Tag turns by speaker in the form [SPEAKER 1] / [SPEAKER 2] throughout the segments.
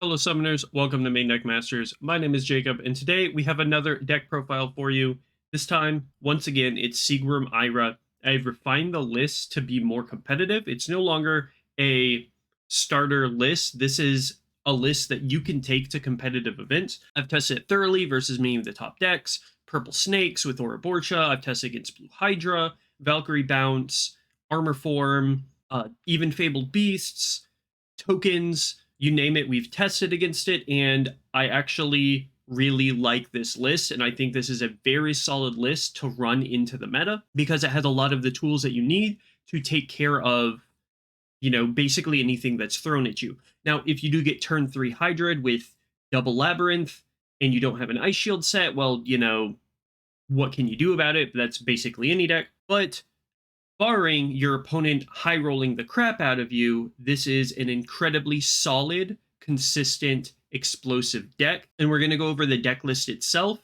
[SPEAKER 1] Hello Summoners, welcome to MainDeck Masters. My name is Jacob, and today we have another deck profile for you. This time, once again, it's Siegwurm Ira. I've refined the list to be more competitive. It's no longer a starter list. This is a list that you can take to competitive events. I've tested it thoroughly versus many of the top decks. Purple Snakes with Ouroboros. I've tested against Blue Hydra, Valkyrie Bounce, Armor Form, even Fabled Beasts, tokens, you name it, we've tested against it, and I actually really like this list, and I think this is a very solid list to run into the meta because it has a lot of the tools that you need to take care of, basically anything that's thrown at you. Now, if you do get turn 3 Hydra with double Labyrinth and you don't have an Ice Shield set, well, what can you do about it? That's basically any deck. But barring your opponent high rolling the crap out of you, this is an incredibly solid, consistent, explosive deck. And we're going to go over the deck list itself,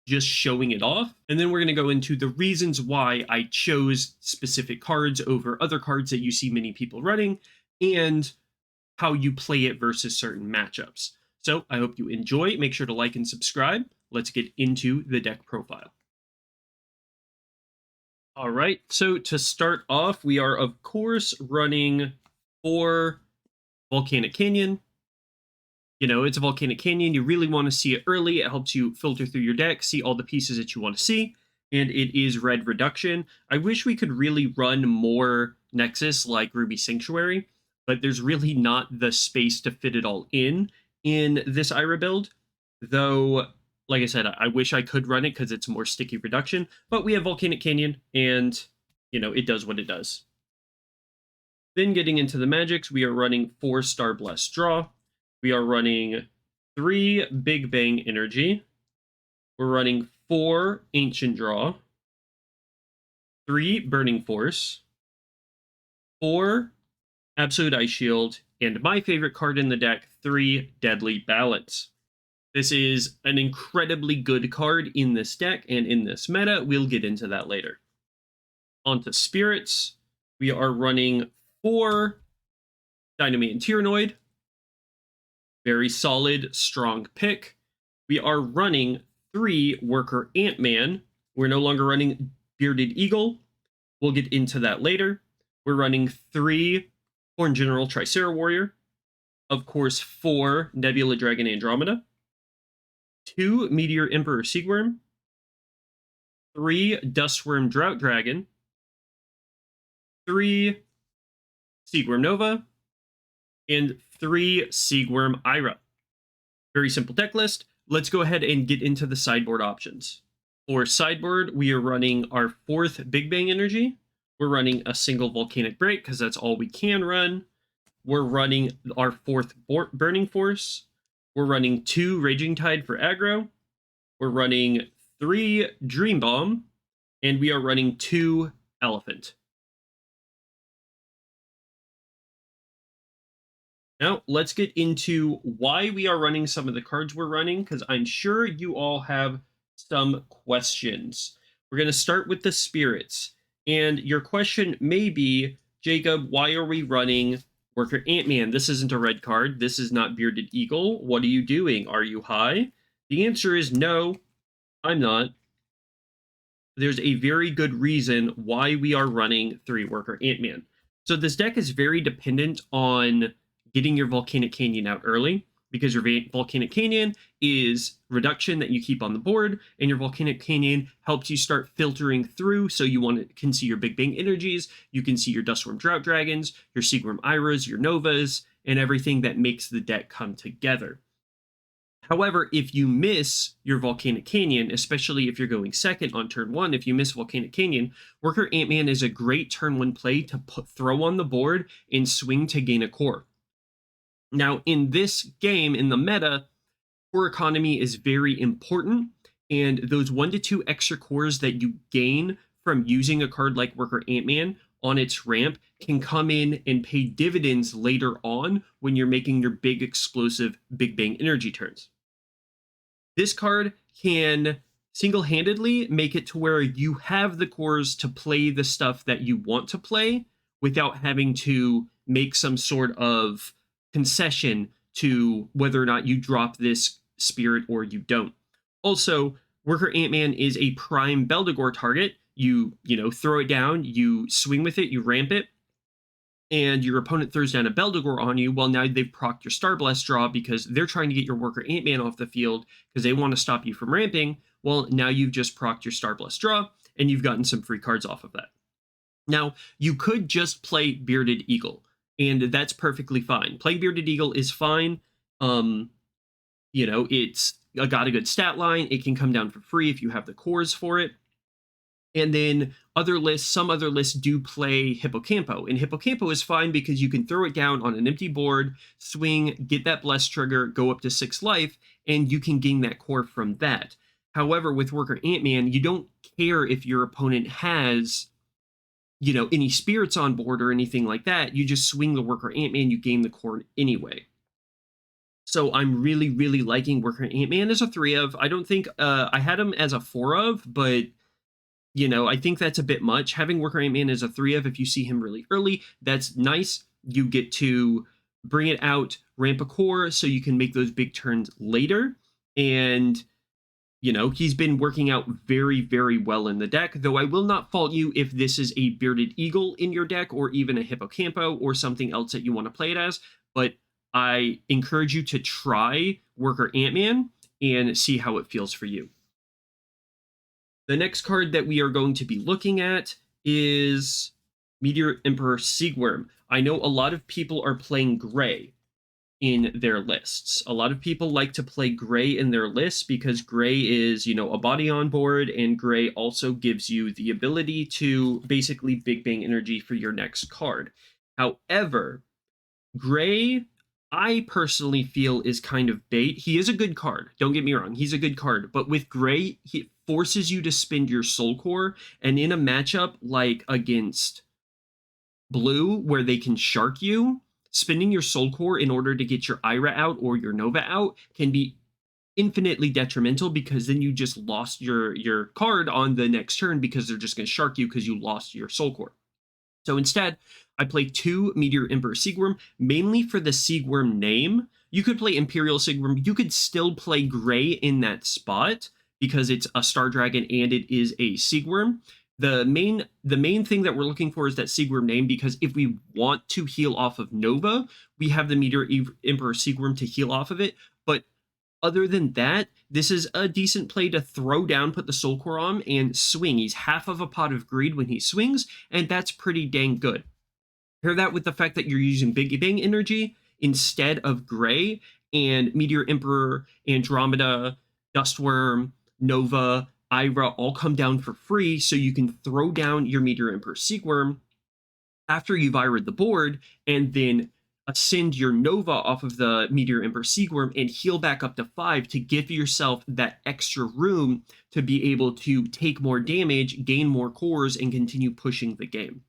[SPEAKER 1] just showing it off. And then we're going to go into the reasons why I chose specific cards over other cards that you see many people running, and how you play it versus certain matchups. So I hope you enjoy. Make sure to like and subscribe. Let's get into the deck profile. All right, so to start off, we are, of course, running 4 Volcanic Canyon. It's a Volcanic Canyon. You really want to see it early. It helps you filter through your deck, see all the pieces that you want to see, and it is red reduction. I wish we could really run more Nexus like Ruby Sanctuary, but there's really not the space to fit it all in this Ira build, though. Like I said, I wish I could run it because it's more sticky reduction, but we have Volcanic Canyon, and, it does what it does. Then getting into the magics, we are running 4 Star Blast Draw. We are running 3 Big Bang Energy. We're running 4 Ancient Draw. 3 Burning Force. 4 Absolute Ice Shield. And my favorite card in the deck, 3 Deadly Balance. This is an incredibly good card in this deck and in this meta. We'll get into that later. Onto Spirits. We are running 4 Dynamite and Tyrannoid. Very solid, strong pick. We are running 3 Worker Ant-Man. We're no longer running Bearded Eagle. We'll get into that later. We're running 3 Horn General Tricera Warrior. Of course, 4 Nebula Dragon Andromeda. 2 Meteor Emperor Siegwurm, 3 Dustworm Drought Dragon, 3 Siegwurm Nova, and 3 Siegwurm Ira. Very simple deck list. Let's go ahead and get into the sideboard options. For sideboard, we are running our 4th Big Bang Energy. We're running a single Volcanic Break because that's all we can run. We're running our 4th Burning Force. We're running 2 Raging Tide for aggro. We're running 3 Dream Bomb. And we are running 2 Elephant. Now, let's get into why we are running some of the cards we're running, because I'm sure you all have some questions. We're going to start with the Spirits. And your question may be, Jacob, why are we running Worker Ant-Man? This isn't a red card. This is not Bearded Eagle. What are you doing? Are you high? The answer is no, I'm not. There's a very good reason why we are running 3 Worker Ant-Man. So this deck is very dependent on getting your Volcanic Canyon out early, because your Volcanic Canyon is reduction that you keep on the board, and your Volcanic Canyon helps you start filtering through, so you can see your Big Bang Energies, you can see your Dustworm Drought Dragons, your Siegwurm Iras, your Novas, and everything that makes the deck come together. However, if you miss your Volcanic Canyon, especially if you're going second on turn 1, if you miss Volcanic Canyon, Worker Ant-Man is a great turn 1 play to throw on the board and swing to gain a core. Now, in this game, in the meta, core economy is very important, and those 1 to 2 extra cores that you gain from using a card like Worker Ant-Man on its ramp can come in and pay dividends later on when you're making your big explosive Big Bang Energy turns. This card can single-handedly make it to where you have the cores to play the stuff that you want to play without having to make some sort of concession to whether or not you drop this spirit or you don't. Also, Worker Ant-Man is a prime Beldegor target. You throw it down, you swing with it, you ramp it, and your opponent throws down a Beldegor on you. Well, now they've procced your Star Blast draw because they're trying to get your Worker Ant-Man off the field because they want to stop you from ramping. Well, now you've just procced your Star Blast draw, and you've gotten some free cards off of that. Now, you could just play Bearded Eagle, and that's perfectly fine. Playing Bearded Eagle is fine. It's got a good stat line. It can come down for free if you have the cores for it. And then some other lists do play Hippocampo, and Hippocampo is fine because you can throw it down on an empty board, swing, get that Bless trigger, go up to 6 life, and you can gain that core from that. However, with Worker Ant-Man, you don't care if your opponent has, any spirits on board or anything like that. You just swing the Worker Ant-Man, you gain the core anyway. So I'm really, really liking Worker Ant-Man as a 3 of. I don't think I had him as a 4 of, but I think that's a bit much. Having Worker Ant-Man as a 3 of, if you see him really early, that's nice. You get to bring it out, ramp a core, so you can make those big turns later. And, he's been working out very, very well in the deck, though I will not fault you if this is a Bearded Eagle in your deck, or even a Hippocampo, or something else that you want to play it as. But I encourage you to try Worker Ant-Man and see how it feels for you. The next card that we are going to be looking at is Meteor Emperor Siegwurm. I know a lot of people are playing gray in their lists. A lot of people like to play gray in their lists because gray is, a body on board, and gray also gives you the ability to basically Big Bang energy for your next card. However, gray, I personally feel, is kind of bait. He is a good card. Don't get me wrong. He's a good card. But with gray, he forces you to spend your soul core. And in a matchup like against blue, where they can shark you, spending your soul core in order to get your Ira out or your Nova out can be infinitely detrimental, because then you just lost your card on the next turn because they're just going to shark you because you lost your soul core. So instead, I play 2 Meteor Emperor Siegwurm, mainly for the Siegwurm name. You could play Imperial Siegwurm. You could still play gray in that spot because it's a Star Dragon and it is a Siegwurm. The main thing that we're looking for is that Siegwurm name, because if we want to heal off of Nova, we have the Meteor Emperor Siegwurm to heal off of it. But other than that, this is a decent play to throw down, put the Soul Core on, and swing. He's half of a pot of greed when he swings, and that's pretty dang good. Pair that with the fact that you're using Big Bang energy instead of gray, and Meteor Emperor, Andromeda, Dustworm, Nova, Ira all come down for free, so you can throw down your Meteor Emperor Siegwurm after you've Ira'd the board, and then ascend your Nova off of the Meteor Emperor Siegwurm and heal back up to 5 to give yourself that extra room to be able to take more damage, gain more cores, and continue pushing the game.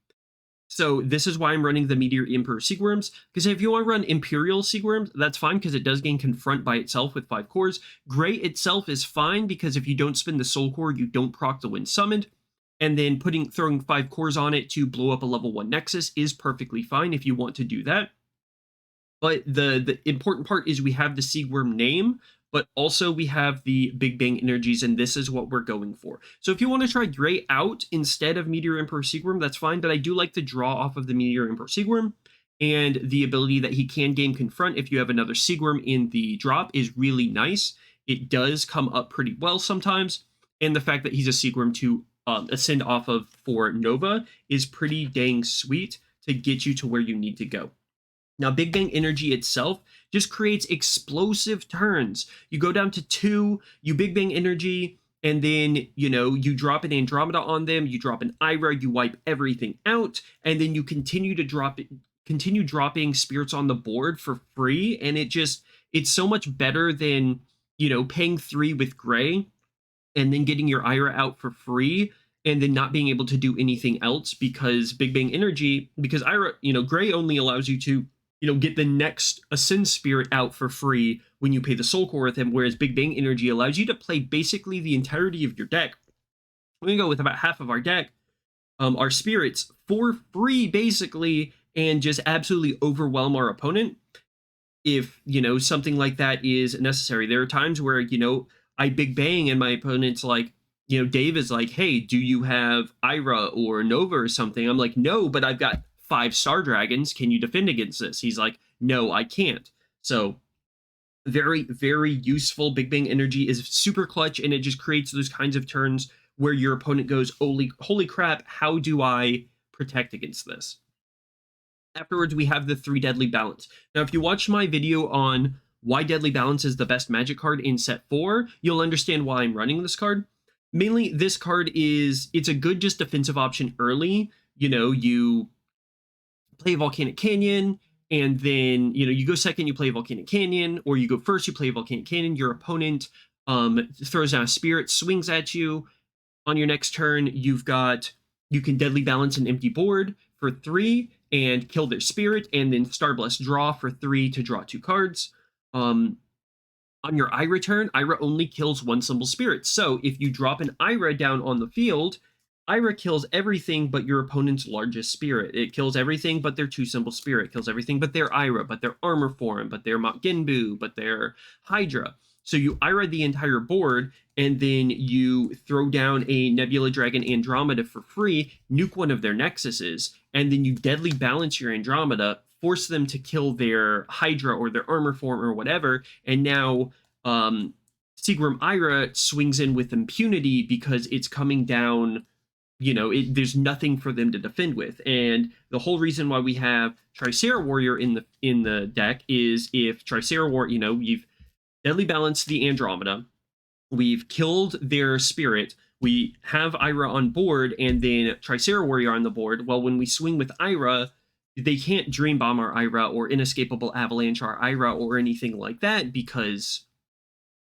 [SPEAKER 1] So this is why I'm running the Meteor Emperor Siegwurms, because if you want to run Imperial Siegwurms, that's fine because it does gain Confront by itself with 5 cores. Gray itself is fine because if you don't spend the Soul Core, you don't proc the when summoned. And then throwing 5 cores on it to blow up a level 1 Nexus is perfectly fine if you want to do that. But the important part is we have the Siegwurm name, but also we have the Big Bang energies, and this is what we're going for. So if you want to try gray out instead of Meteor Emperor Siegwurm, that's fine, but I do like the draw off of the Meteor Emperor Siegwurm, and the ability that he can game Confront if you have another Siegwurm in the drop is really nice. It does come up pretty well sometimes, and the fact that he's a Siegwurm to ascend off of for Nova is pretty dang sweet to get you to where you need to go. Now, Big Bang energy itself just creates explosive turns. You go down to 2, you Big Bang energy, and then, you drop an Andromeda on them, you drop an Ira, you wipe everything out, and then you continue dropping spirits on the board for free, and it's so much better than, paying 3 with gray, and then getting your Ira out for free, and then not being able to do anything else because Big Bang energy, because Ira, gray only allows you to get the next Ascend Spirit out for free when you pay the Soul Core with him, whereas Big Bang Energy allows you to play basically the entirety of your deck. We're going to go with about half of our deck, our spirits, for free, basically, and just absolutely overwhelm our opponent. if, something like that is necessary. There are times where, I big bang and my opponent's like, Dave is like, hey, do you have Ira or Nova or something? I'm like, no, but I've got 5 Star Dragons. Can you defend against this? He's like, no, I can't. So very, very useful. Big Bang Energy is super clutch, and it just creates those kinds of turns where your opponent goes, holy crap, how do I protect against this? Afterwards, we have the 3 Deadly Balance. Now, if you watch my video on why Deadly Balance is the best Magic card in set 4, you'll understand why I'm running this card. Mainly, this card it's a good just defensive option early. You play Volcanic Canyon, and then, you go second, you play Volcanic Canyon, or you go first, you play Volcanic Canyon. Your opponent throws down a Spirit, swings at you. On your next turn, you can Deadly Balance an empty board for 3 and kill their Spirit, and then Starblast draw for 3 to draw 2 cards. On your Ira turn, Ira only kills 1 symbol Spirit. So if you drop an Ira down on the field, Ira kills everything but your opponent's largest Spirit. It kills everything but their 2 symbol Spirit. It kills everything but their Ira, but their Armor Form, but their Mount Genbu, but their Hydra. So you Ira the entire board, and then you throw down a Nebula Dragon Andromeda for free, nuke one of their Nexuses, and then you Deadly Balance your Andromeda, force them to kill their Hydra or their Armor Form or whatever, and now Siegwurm Ira swings in with impunity because it's coming down. There's nothing for them to defend with. And the whole reason why we have Tricera Warrior in the deck is if Tricera Warrior, you've Deadly Balanced the Andromeda, we've killed their Spirit, we have Ira on board, and then Tricera Warrior on the board. Well, when we swing with Ira, they can't Dream Bomb our Ira or Inescapable Avalanche our Ira or anything like that, because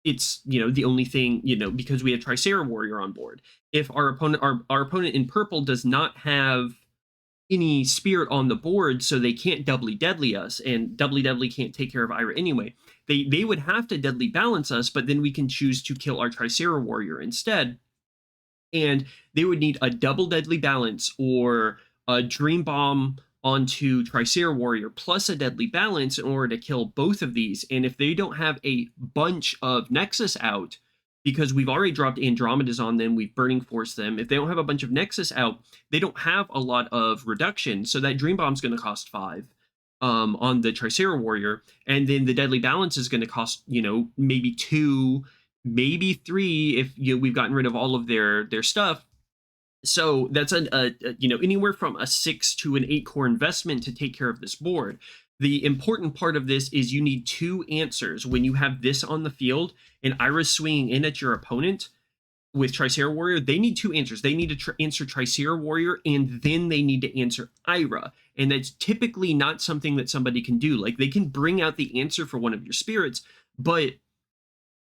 [SPEAKER 1] it's, the only thing, because we have Tricera Warrior on board. If our opponent in purple does not have any Spirit on the board, so they can't doubly deadly us, and doubly deadly can't take care of Ira anyway, they would have to Deadly Balance us, but then we can choose to kill our Tricera Warrior instead. And they would need a double Deadly Balance or a Dream Bomb onto Tricera Warrior plus a Deadly Balance in order to kill both of these. And if they don't have a bunch of Nexus out, because we've already dropped Andromedas on them, we've Burning Force them, if they don't have a bunch of Nexus out, they don't have a lot of reduction, so that Dream Bomb's going to cost 5 on the Tricera Warrior, and then the Deadly Balance is going to cost, maybe 2, maybe 3 if we've gotten rid of all of their stuff. So that's anywhere from a 6 to an 8 core investment to take care of this board. The important part of this is you need 2 answers. When you have this on the field and Ira's swinging in at your opponent with Tricera Warrior, they need 2 answers. They need to answer Tricera Warrior, and then they need to answer Ira. And that's typically not something that somebody can do. Like, they can bring out the answer for one of your Spirits, but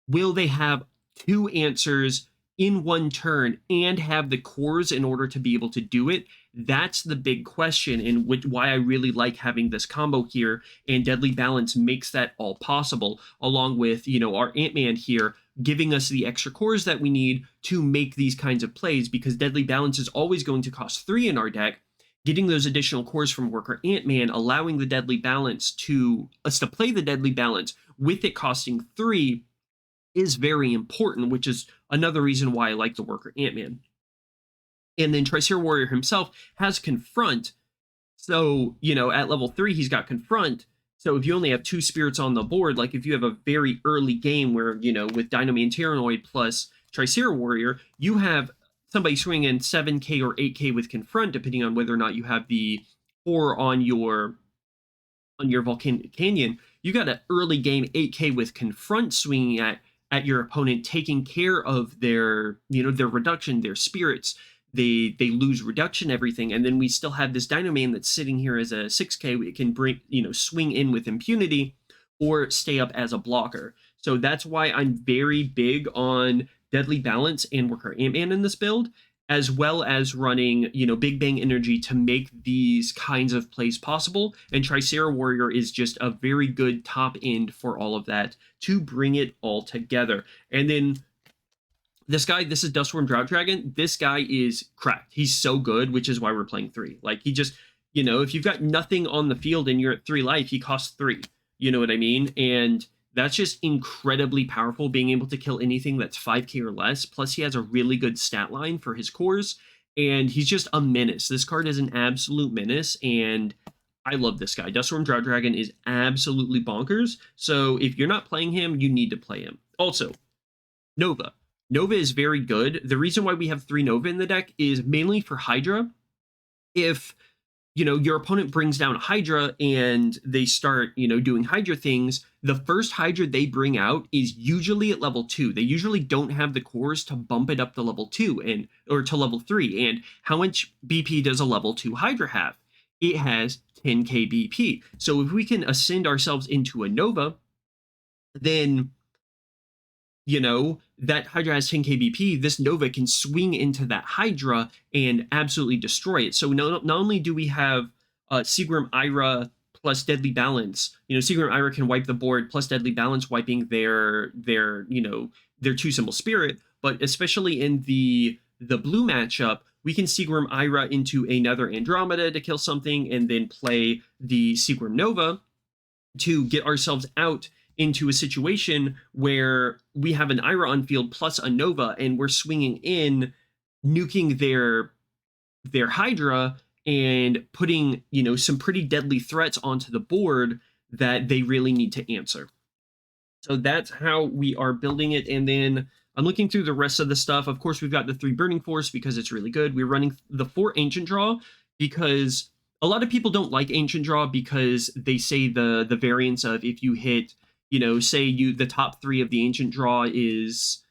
[SPEAKER 1] will they have 2 answers in one turn and have the cores in order to be able to do it? That's the big question, and why I really like having this combo here, and Deadly Balance makes that all possible, along with, our Ant-Man here giving us the extra cores that we need to make these kinds of plays, because Deadly Balance is always going to cost 3 in our deck. Getting those additional cores from Worker Ant-Man, allowing the Deadly Balance to us to play the Deadly Balance with it costing 3 is very important, which is another reason why I like the Worker Ant-Man. And then Tricera Warrior himself has Confront. So, at level 3, he's got Confront. So if you only have 2 Spirits on the board, like if you have a very early game where, with Dynamo Terranoid plus Tricera Warrior, you have somebody swinging in 7k or 8k with Confront, depending on whether or not you have the 4 on your Volcanic Canyon. You got an early game 8k with Confront swinging at your opponent, taking care of their, their reduction, their Spirits. They lose reduction, everything, and then we still have this Dynaman that's sitting here as a 6k. It can bring, swing in with impunity or stay up as a blocker. So that's why I'm very big on Deadly Balance and Worker Ant-Man in this build, as well as running, Big Bang Energy to make these kinds of plays possible. And Tricera Warrior is just a very good top end for all of that to bring it all together. And then this is Dustworm Drought Dragon. This guy is cracked. He's so good, which is why we're playing 3. Like, he just, if you've got nothing on the field and you're at 3 life, he costs 3. You know what I mean? And that's just incredibly powerful, being able to kill anything that's 5k or less. Plus, he has a really good stat line for his cores, and he's just a menace. This card is an absolute menace, and I love this guy. Duststorm Drought Dragon is absolutely bonkers. So if you're not playing him, you need to play him. Also, Nova. Nova is very good. The reason why we have 3 Nova in the deck is mainly for Hydra. If your opponent brings down a Hydra and they start, doing Hydra things, the first Hydra they bring out is usually at level 2. They usually don't have the cores to bump it up to level 2 or to level 3. And how much BP does a level 2 Hydra have? It has 10k BP. So if we can ascend ourselves into a Nova, then that Hydra has 10k BP, this Nova can swing into that Hydra and absolutely destroy it. So not only do we have Siegwurm Ira plus Deadly Balance, Siegwurm Ira can wipe the board plus Deadly Balance, wiping their 2-symbol spirit, but especially in the blue matchup, we can Siegwurm Ira into another Andromeda to kill something, and then play the Siegwurm Nova to get ourselves out into a situation where we have an Ira on field plus a Nova, and we're swinging in, nuking their Hydra, and putting, some pretty deadly threats onto the board that they really need to answer. So that's how we are building it. And then I'm looking through the rest of the stuff. Of course, we've got the 3 Burning Force because it's really good. We're running the 4 Ancient Draw because a lot of people don't like Ancient Draw because they say the variance of, if you hit, say the top 3 of the Ancient Draw is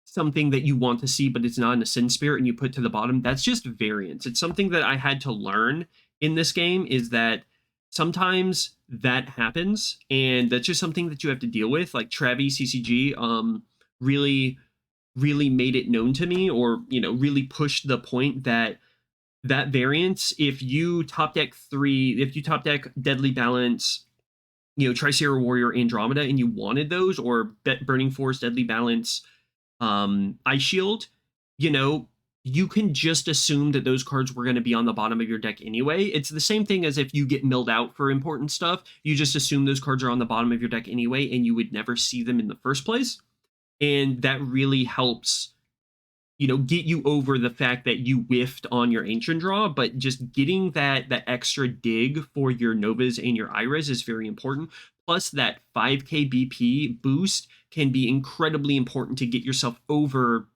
[SPEAKER 1] something that you want to see, but it's not an Ascend Spirit, and you put to the bottom. That's just variance. It's something that I had to learn in this game, is that sometimes that happens, and that's just something that you have to deal with. Like Travi CCG really made it known to me, or really pushed the point that variance, if you top deck Deadly Balance, Tricera Warrior, Andromeda, and you wanted those, or Burning Force, Deadly Balance, Ice Shield, you can just assume that those cards were going to be on the bottom of your deck anyway. It's the same thing as if you get milled out for important stuff. You just assume those cards are on the bottom of your deck anyway, and you would never see them in the first place. And that really helps, get you over the fact that you whiffed on your Ancient Draw. But just getting that extra dig for your Novas and your Iras is very important. Plus, that 5k BP boost can be incredibly important to get yourself over,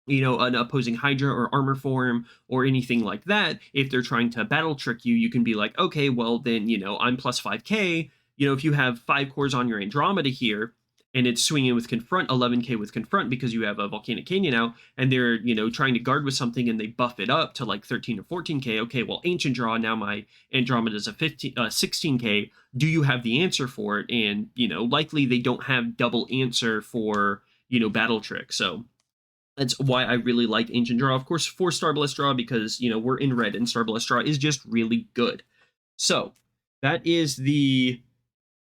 [SPEAKER 1] an opposing Hydra or Armor Form or anything like that. If they're trying to battle trick you, you can be like, okay, well then, I'm plus 5k. If you have 5 cores on your Andromeda here, and it's swinging with Confront, 11k with Confront, because you have a Volcanic Canyon out, and they're, trying to guard with something, and they buff it up to like 13 or 14k. Okay, well, Ancient Draw, now my Andromeda's a 16k. Do you have the answer for it? And, likely they don't have double answer for, Battle Trick. So that's why I really like Ancient Draw. Of course, 4 Starblast Draw, because, we're in red, and Starblast Draw is just really good. So that is the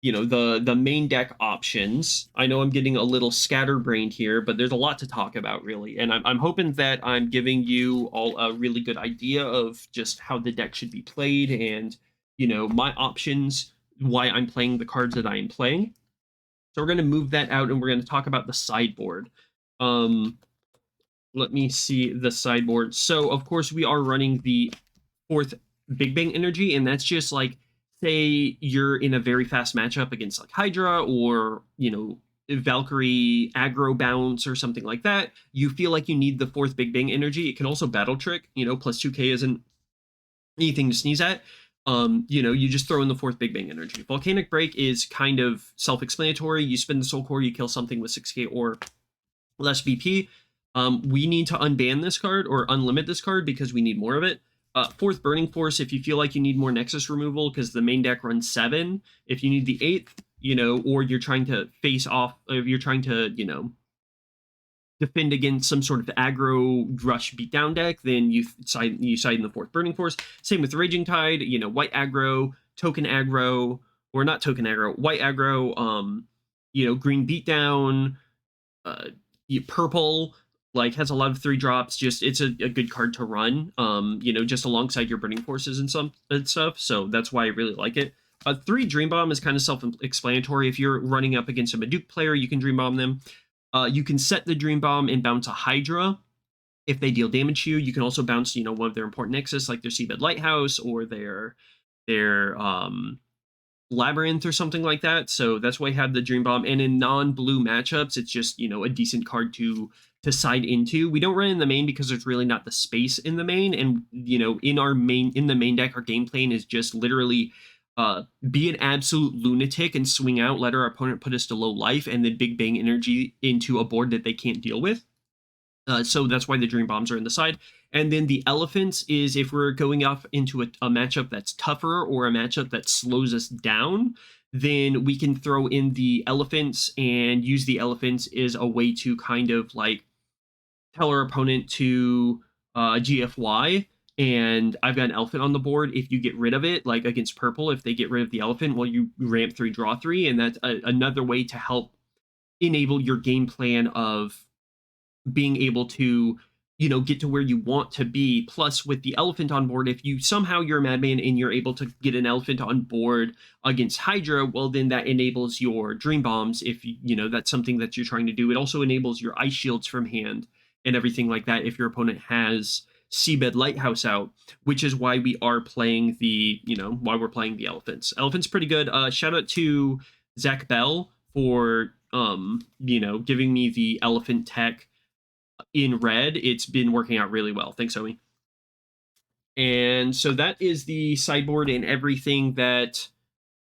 [SPEAKER 1] the main deck options. I know I'm getting a little scatterbrained here, but there's a lot to talk about, really. And I'm hoping that I'm giving you all a really good idea of just how the deck should be played, and, my options, why I'm playing the cards that I am playing. So we're going to move that out, and we're going to talk about the sideboard. Let me see the sideboard. So, of course, we are running the 4th Big Bang Energy, and that's just like, say you're in a very fast matchup against like Hydra, or, Valkyrie aggro bounce or something like that. You feel like you need the 4th Big Bang Energy. It can also battle trick, plus 2k isn't anything to sneeze at. You just throw in the 4th Big Bang Energy. Volcanic Break is kind of self-explanatory. You spin the Soul Core, you kill something with 6k or less BP. We need to unban this card, or unlimit this card, because we need more of it. 4th Burning Force, if you feel like you need more Nexus removal, because the main deck runs 7. If you need the 8th, or you're trying to face off, if you're trying to, defend against some sort of aggro rush beatdown deck, then you side in the 4th Burning Force. Same with Raging Tide, white aggro, token aggro, or not token aggro, white aggro, green beatdown, purple, like, has a lot of 3 drops. Just, it's a good card to run, just alongside your Burning Forces and stuff. So that's why I really like it. 3 Dream Bomb is kind of self-explanatory. If you're running up against a Maduke player, you can Dream Bomb them. You can set the Dream Bomb and bounce a Hydra if they deal damage to you. You can also bounce, you know, one of their important Nexus, like their Seabed Lighthouse or their Labyrinth or something like that. So that's why I have the Dream Bomb. And in non-blue matchups, it's just, you know, a decent card to side into. We don't run in the main because there's really not the space in the main. And, you know, in the main deck, our game plan is just literally be an absolute lunatic and swing out, let our opponent put us to low life, and then big bang energy into a board that they can't deal with. So that's why the Dream Bombs are in the side. And then the Elephants is if we're going up into a matchup that's tougher or a matchup that slows us down, then we can throw in the Elephants and use the Elephants as a way to kind of like tell our opponent to GFY. And I've got an Elephant on the board. If you get rid of it, like against purple, if they get rid of the Elephant, well, you ramp 3, draw 3. And that's another way to help enable your game plan of being able to, you know, get to where you want to be. Plus, with the Elephant on board, if you somehow you're a madman and you're able to get an Elephant on board against Hydra, well, then that enables your Dream Bombs. If you know that's something that you're trying to do, it also enables your Ice Shields from hand and everything like that if your opponent has Seabed Lighthouse out, which is why we are playing the, you know, why we're playing the Elephants. Elephants pretty good. Shout out to Zach Bell for you know, giving me the Elephant tech in red. It's been working out really well. Thanks, Omi. And so that is the sideboard and everything that,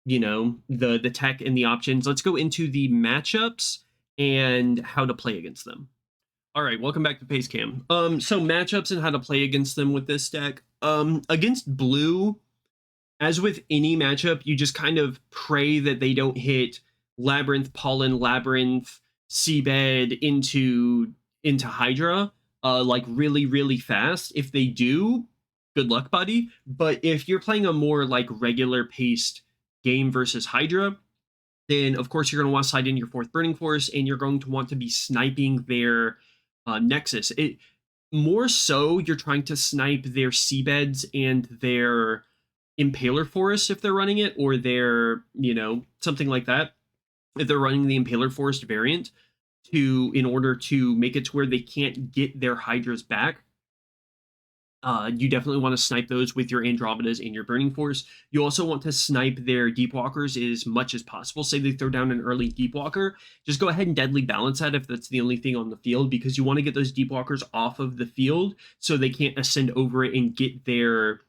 [SPEAKER 1] you know, the tech and the options. Let's go into the matchups and how to play against them. All right, welcome back to Pace Cam. So matchups and how to play against them with this deck. Against blue, as with any matchup, you just kind of pray that they don't hit Labyrinth, Pollen, Labyrinth, Seabed into Hydra, like really fast. If they do, good luck, buddy. But if you're playing a more like regular paced game versus Hydra, then of course you're going to want to slide in your 4th Burning Force, and you're going to want to be sniping their Nexus. More so, you're trying to snipe their Seabeds and their Impaler Forest if they're running it, or their, you know, something like that. If they're running the Impaler Forest variant, in order to make it to where they can't get their Hydras back. You definitely want to snipe those with your Andromedas and your Burning Force. You also want to snipe their Deepwalkers as much as possible. Say they throw down an early Deepwalker, just go ahead and Deadly Balance that if that's the only thing on the field, because you want to get those Deepwalkers off of the field so they can't ascend over it and get their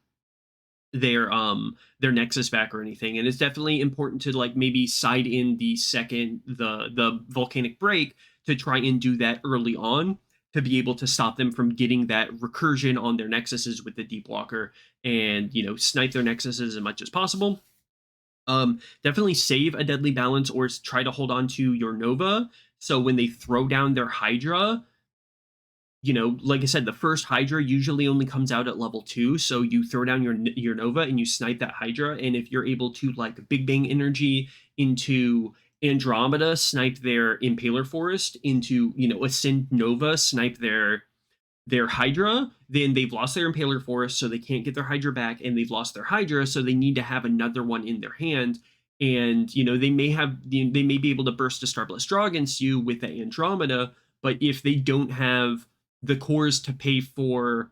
[SPEAKER 1] Nexus back or anything. And it's definitely important to like maybe side in the Volcanic Break to try and do that early on to be able to stop them from getting that recursion on their Nexuses with the Deepwalker, and, you know, snipe their Nexuses as much as possible. Definitely save a Deadly Balance or try to hold on to your Nova, so when they throw down their Hydra, you know, like I said, the first Hydra usually only comes out at level 2, so you throw down your Nova and you snipe that Hydra, and if you're able to like Big Bang energy into Andromeda, snipe their Impaler Forest, into, you know, Ascend Nova, snipe their Hydra, then they've lost their Impaler Forest, so they can't get their Hydra back, and they've lost their Hydra, so they need to have another one in their hand. And, you know, they may be able to burst a Starblast Draw against you with the Andromeda, but if they don't have the cores to pay for,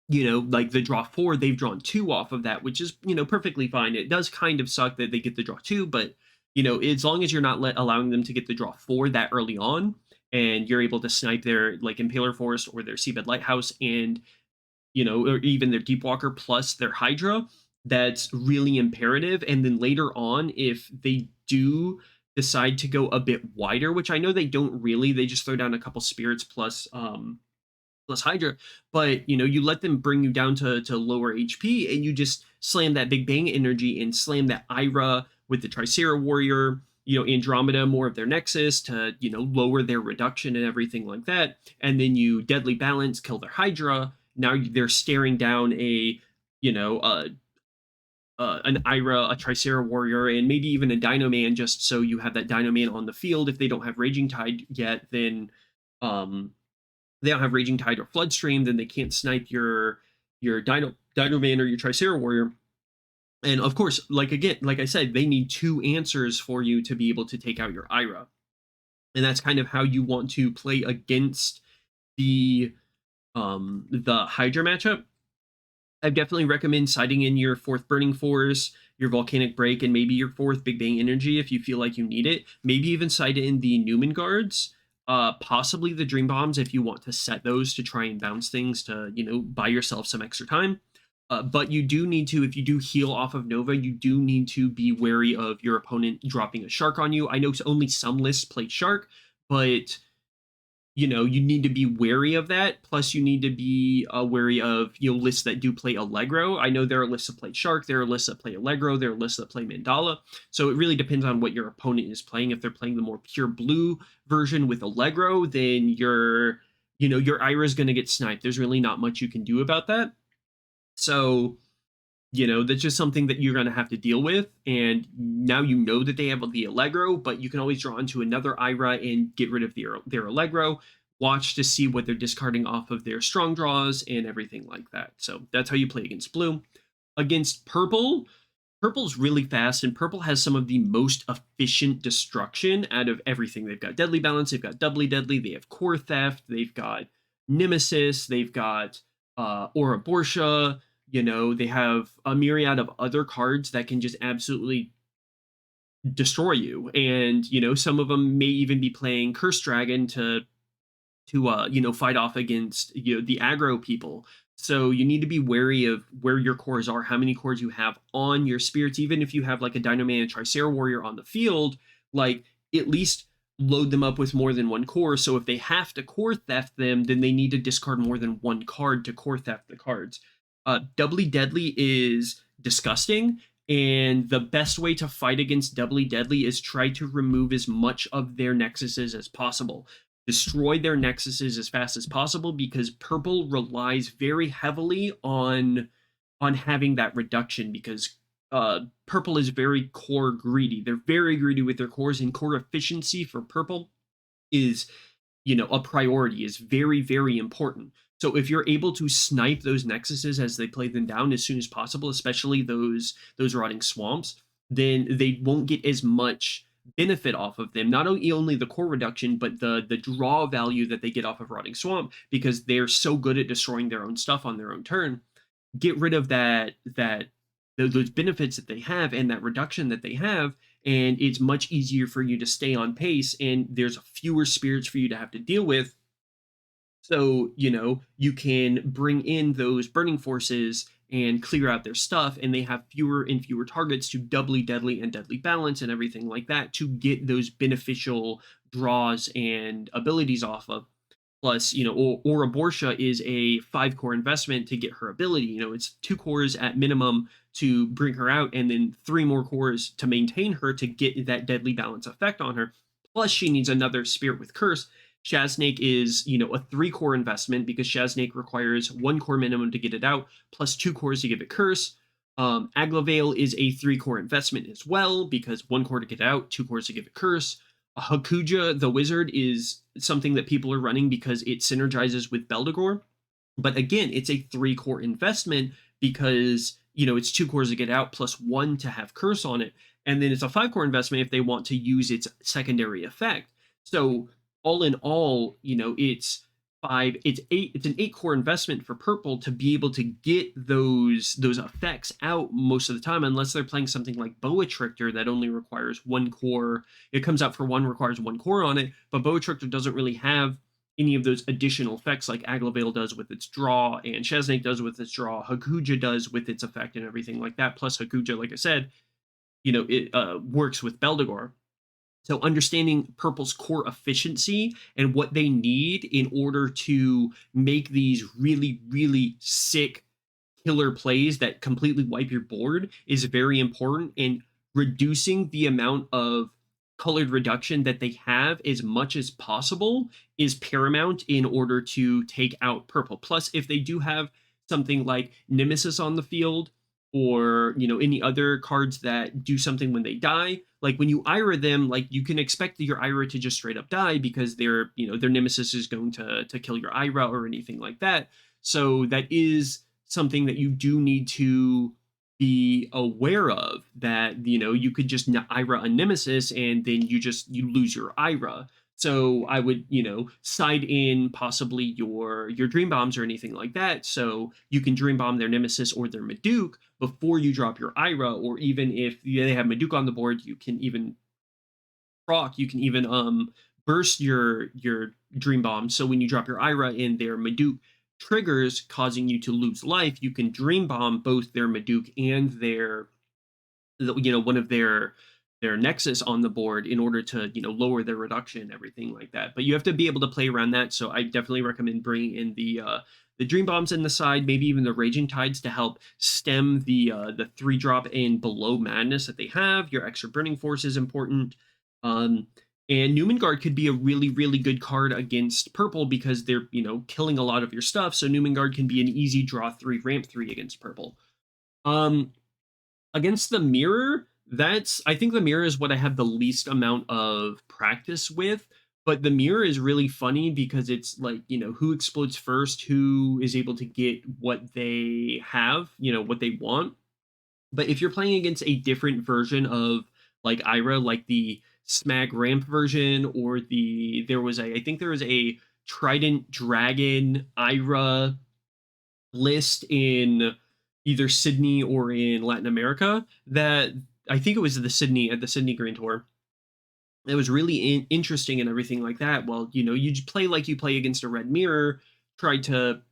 [SPEAKER 1] you know, like the draw 4, they've drawn 2 off of that, which is, you know, perfectly fine. It does kind of suck that they get the draw 2, but, you know, as long as you're not allowing them to get the draw 4 that early on, and you're able to snipe their like Impaler Forest or their Seabed Lighthouse, and, you know, or even their Deepwalker plus their Hydra, that's really imperative. And then later on, if they do decide to go a bit wider, which I know they don't really, they just throw down a couple Spirits plus Hydra, but, you know, you let them bring you down to lower HP, and you just slam that Big Bang energy and slam that Ira with the Tricera Warrior, you know, Andromeda, more of their Nexus to, you know, lower their reduction and everything like that. And then you Deadly Balance, kill their Hydra. Now they're staring down a, you know, an Ira, a Tricera Warrior, and maybe even a Dino Man, just so you have that Dino Man on the field. If they don't have Raging Tide yet, then they don't have Raging Tide or Floodstream, then they can't snipe your Dino Man or your Tricera Warrior. And of course, like again, like I said, they need 2 answers for you to be able to take out your Ira. And that's kind of how you want to play against the Hydra matchup. I definitely recommend siding in your 4th Burning Force, your Volcanic Break, and maybe your 4th Big Bang Energy if you feel like you need it. Maybe even side in the Newman Guards, possibly the Dream Bombs if you want to set those to try and bounce things to, buy yourself some extra time. But you do need to, if you do heal off of Nova, you do need to be wary of your opponent dropping a Shark on you. I know only some lists play Shark, but you need to be wary of that. Plus, you need to be wary of lists that do play Allegro. I know there are lists that play Shark, there are lists that play Allegro, there are lists that play Mandala. So it really depends on what your opponent is playing. If they're playing the more pure blue version with Allegro, then your Ira is going to get sniped. There's really not much you can do about that. So that's just something that you're going to have to deal with. And now that they have the Allegro, but you can always draw into another Ira and get rid of their Allegro. Watch to see what they're discarding off of their strong draws and everything like that. So that's how you play against blue. Against purple, purple's really fast, and purple has some of the most efficient destruction out of everything. They've got Deadly Balance, they've got Doubly Deadly, they have Core Theft, they've got Nemesis, they've got Ouroboros. They have a myriad of other cards that can just absolutely destroy you. And, some of them may even be playing Curse Dragon to fight off against, the aggro people. So you need to be wary of where your cores are, how many cores you have on your spirits. Even if you have like a Dinoman and Tricera Warrior on the field, like at least load them up with more than one core. So if they have to core theft them, then they need to discard more than one card to core theft the cards. Doubly Deadly is disgusting, and the best way to fight against Doubly Deadly is try to remove as much of their nexuses as possible. Destroy their nexuses as fast as possible, because purple relies very heavily on having that reduction, because purple is very core greedy. They're very greedy with their cores, and core efficiency for purple is a priority, is very, very important. So if you're able to snipe those nexuses as they play them down as soon as possible, especially those rotting swamps, then they won't get as much benefit off of them. Not only the core reduction, but the draw value that they get off of rotting swamp, because they're so good at destroying their own stuff on their own turn. Get rid of those benefits that they have and that reduction that they have, and it's much easier for you to stay on pace, and there's fewer spirits for you to have to deal with. So, you can bring in those burning forces and clear out their stuff, and they have fewer and fewer targets to Doubly Deadly and Deadly Balance and everything like that to get those beneficial draws and abilities off of. Plus, Ouroboros is a 5-core investment to get her ability. It's 2 cores at minimum to bring her out, and then 3 more cores to maintain her to get that Deadly Balance effect on her. Plus, she needs another Spirit with Curse. Shaznake is, a 3-core investment, because Shaznake requires 1 core minimum to get it out, plus 2 cores to give it Curse. Aglavale is a 3-core investment as well, because 1 core to get it out, 2 cores to give it Curse. Hakuja the Wizard is something that people are running because it synergizes with Beldegor. But again, it's a 3-core investment because, it's 2 cores to get out plus 1 to have Curse on it. And then it's a 5-core investment if they want to use its secondary effect. So all in all, it's an 8-core investment for purple to be able to get those effects out most of the time, unless they're playing something like Boa Trictor that only requires 1 core. It comes out for 1, requires 1 core on it, but Boa Trictor doesn't really have any of those additional effects like Aglavale does with its draw, and Shaznake does with its draw, Hakuja does with its effect and everything like that. Plus Hakuja, like I said, it works with Beldegor. So understanding purple's core efficiency and what they need in order to make these really, really sick killer plays that completely wipe your board is very important. And reducing the amount of colored reduction that they have as much as possible is paramount in order to take out purple. Plus, if they do have something like Nemesis on the field, or any other cards that do something when they die, like when you Ira them, like you can expect your Ira to just straight up die, because their Nemesis is going to kill your Ira or anything like that. So that is something that you do need to be aware of, that you could just Ira a nemesis and then you lose your Ira. So I would side in possibly your dream bombs or anything like that, so you can dream bomb their nemesis or their Maduke before you drop your Ira. Or even if they have Maduke on the board, you can even burst your dream bomb, so when you drop your Ira and their Maduke triggers causing you to lose life, you can dream bomb both their Maduke and one of their nexus on the board in order to lower their reduction and everything like that. But you have to be able to play around that, so I definitely recommend bringing in the dream bombs in the side, maybe even the raging tides to help stem the 3-drop and below madness that they have. Your extra burning force is important. um and Newman Guard could be a really, really good card against purple because they're, killing a lot of your stuff. So Newman Guard can be an easy draw 3, ramp 3 against purple. Um, Against the mirror, I think the mirror is what I have the least amount of practice with. But the mirror is really funny because it's like, who explodes first, who is able to get what they have, what they want. But if you're playing against a different version of like Ira, like the Smag Ramp version, or I think there was a Trident Dragon Ira list in either Sydney or in Latin America, that I think it was at the Sydney Grand Tour. It was really interesting and everything like that. Well, you play like you play against a red mirror, try to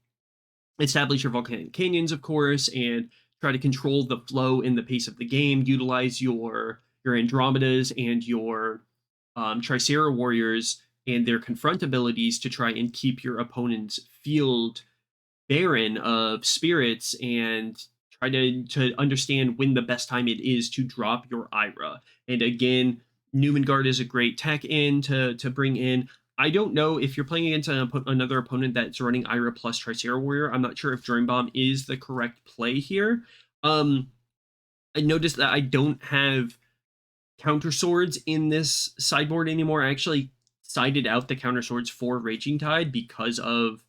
[SPEAKER 1] establish your volcanic canyons, of course, and try to control the flow and the pace of the game. Utilize your Andromedas and your Tricera warriors and their confront abilities to try and keep your opponent's field barren of spirits, and try to understand when the best time it is to drop your Ira. And again, Newman Guard is a great tech in to bring in. I don't know if you're playing against another opponent that's running Ira plus Tricera Warrior. I'm not sure if Dream Bomb is the correct play here. I noticed that I don't have counter swords in this sideboard anymore. I actually sided out the counter swords for Raging Tide because of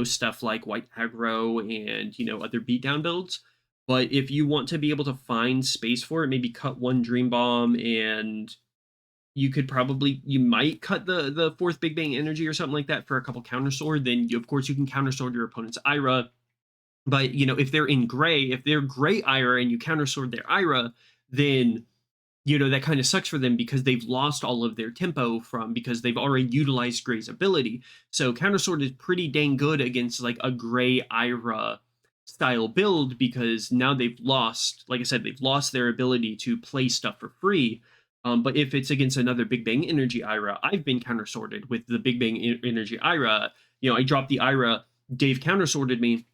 [SPEAKER 1] stuff like white aggro and other beatdown builds. But if you want to be able to find space for it, maybe cut one Dream Bomb, and you might cut the fourth Big Bang Energy or something like that for a couple counter sword. Then of course you can counter sword your opponent's Ira. But if they're in gray, if they're gray Ira and you counter sword their Ira, then that kind of sucks for them because they've lost all of their tempo because they've already utilized Gray's ability. So Counter Sword is pretty dang good against like a Gray Ira style build, because now they've lost, like I said, they've lost their ability to play stuff for free. But if it's against another Big Bang Energy Ira, I've been counter sorted with the Big Bang Energy Ira. I dropped the Ira, Dave counter sorted me,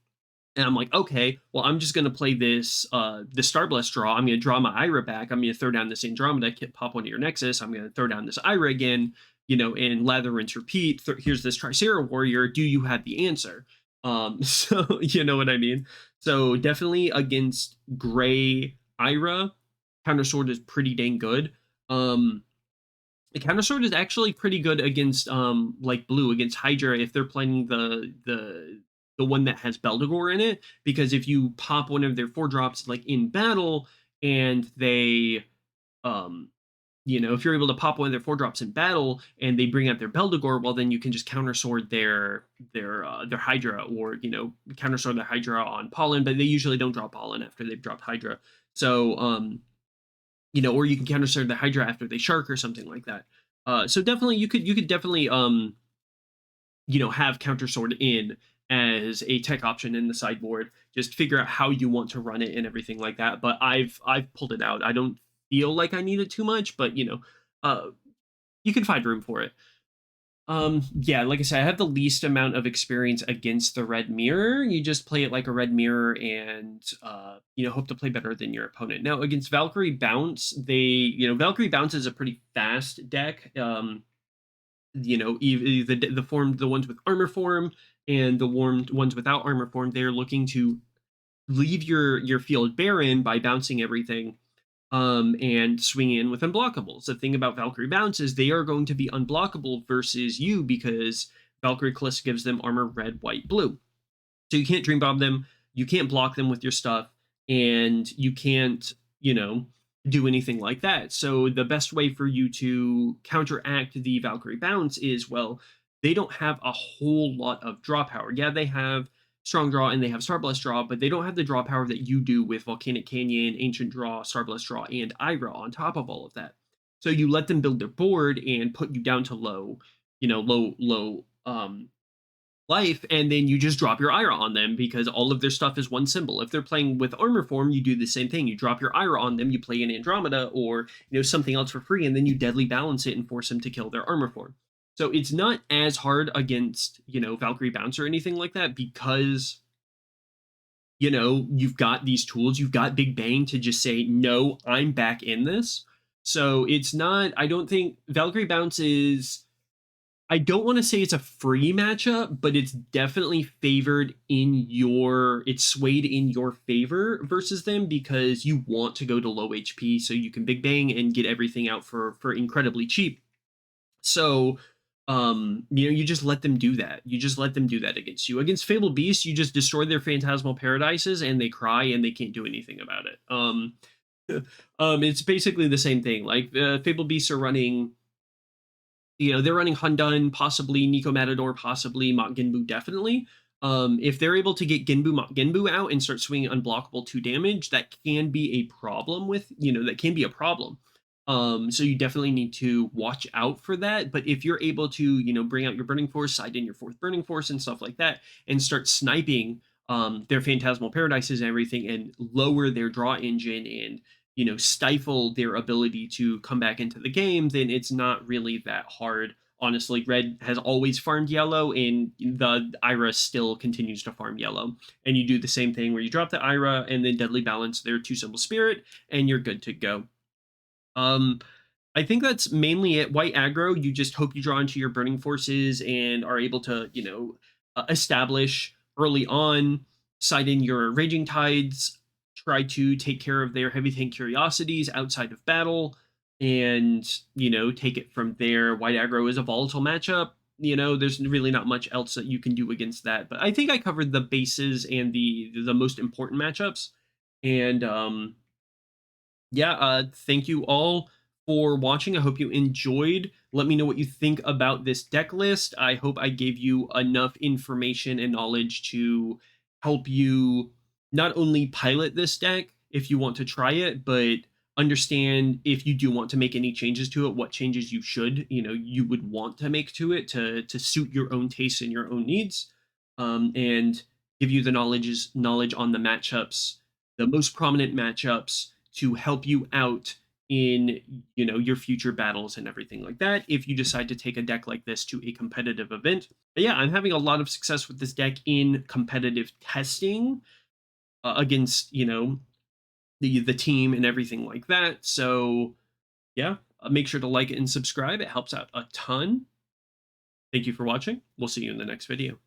[SPEAKER 1] and I'm like, okay, well, I'm just going to play this Starblast draw. I'm going to draw my Ira back. I'm going to throw down this Andromeda, pop one to your Nexus. I'm going to throw down this Ira again, and lather, rinse, repeat. Here's this Tricera Warrior. Do you have the answer? So, you know what I mean? So definitely against Gray Ira, Counter Sword is pretty dang good. The Counter Sword is actually pretty good against like blue, against Hydra, if they're playing the one that has Beldegor in it, because if you pop one of their 4-drops like in battle, and they if you're able to pop one of their 4-drops in battle and they bring out their Beldegor, well, then you can just counter sword their Hydra, or counter sword their Hydra on Pollen, but they usually don't drop Pollen after they've dropped Hydra. So or you can counter sword the Hydra after they Shark or something like that. So definitely you could definitely have counter sword in as a tech option in the sideboard. Just figure out how you want to run it and everything like that. But I've pulled it out. I don't feel like I need it too much, but you can find room for it. Yeah, like I said, I have the least amount of experience against the red mirror. You just play it like a red mirror and hope to play better than your opponent. Now against Valkyrie Bounce, Valkyrie Bounce is a pretty fast deck. The ones with armor form and the ones without armor form, they're looking to leave your field barren by bouncing everything, and swinging in with unblockables. The thing about Valkyrie Bounce is they are going to be unblockable versus you, because Valkyrie Callista gives them armor red, white, blue. So you can't Dream Bomb them, you can't block them with your stuff, and you can't, do anything like that. So the best way for you to counteract the Valkyrie bounce is, well, they don't have a whole lot of draw power. Yeah, they have strong draw and they have star blast draw, but they don't have the draw power that you do with Volcanic Canyon, Ancient Draw, star blast draw, and Ira on top of all of that. So you let them build their board and put you down to low, low life, and then you just drop your Ira on them because all of their stuff is one symbol. If they're playing with armor form, you do the same thing. You drop your Ira on them, you play an Andromeda or something else for free, and then you deadly balance it and force them to kill their armor form. So it's not as hard against Valkyrie Bounce or anything like that because you've got these tools, you've got Big Bang to just say, no, I'm back in this. So it's not, I don't think Valkyrie Bounce is, I don't want to say it's a free matchup, but it's definitely favored it's swayed in your favor versus them because you want to go to low HP so you can Big Bang and get everything out for incredibly cheap. So, you just let them do that. You just let them do that against you. Against Fabled Beasts, you just destroy their Phantasmal Paradises and they cry and they can't do anything about it. It's basically the same thing. Like, Fabled Beasts are running, they're running Hundun, possibly Nico Matador, possibly Mach Genbu, definitely. If they're able to get Mach Genbu out and start swinging unblockable 2 damage, that can be a problem that can be a problem. So you definitely need to watch out for that. But if you're able to, bring out your Burning Force, side in your 4th Burning Force and stuff like that, and start sniping their Phantasmal Paradises and everything and lower their draw engine and stifle their ability to come back into the game, then it's not really that hard. Honestly, red has always farmed yellow, and the Ira still continues to farm yellow. And you do the same thing where you drop the Ira and then deadly balance their 2-symbol spirit, and you're good to go. I think that's mainly it. White aggro, you just hope you draw into your Burning Forces and are able to, establish early on, side in your Raging Tides, try to take care of their heavy tank curiosities outside of battle, and, take it from there. White aggro is a volatile matchup. There's really not much else that you can do against that. But I think I covered the bases and the most important matchups. And thank you all for watching. I hope you enjoyed. Let me know what you think about this deck list. I hope I gave you enough information and knowledge to help you not only pilot this deck if you want to try it, but understand if you do want to make any changes to it, what changes you would want to make to it to suit your own tastes and your own needs, and give you the knowledge on the matchups, the most prominent matchups, to help you out in your future battles and everything like that if you decide to take a deck like this to a competitive event. But yeah, I'm having a lot of success with this deck in competitive testing against the team and everything like that. So yeah, make sure to like it and subscribe. It helps out a ton. Thank you for watching. We'll see you in the next video.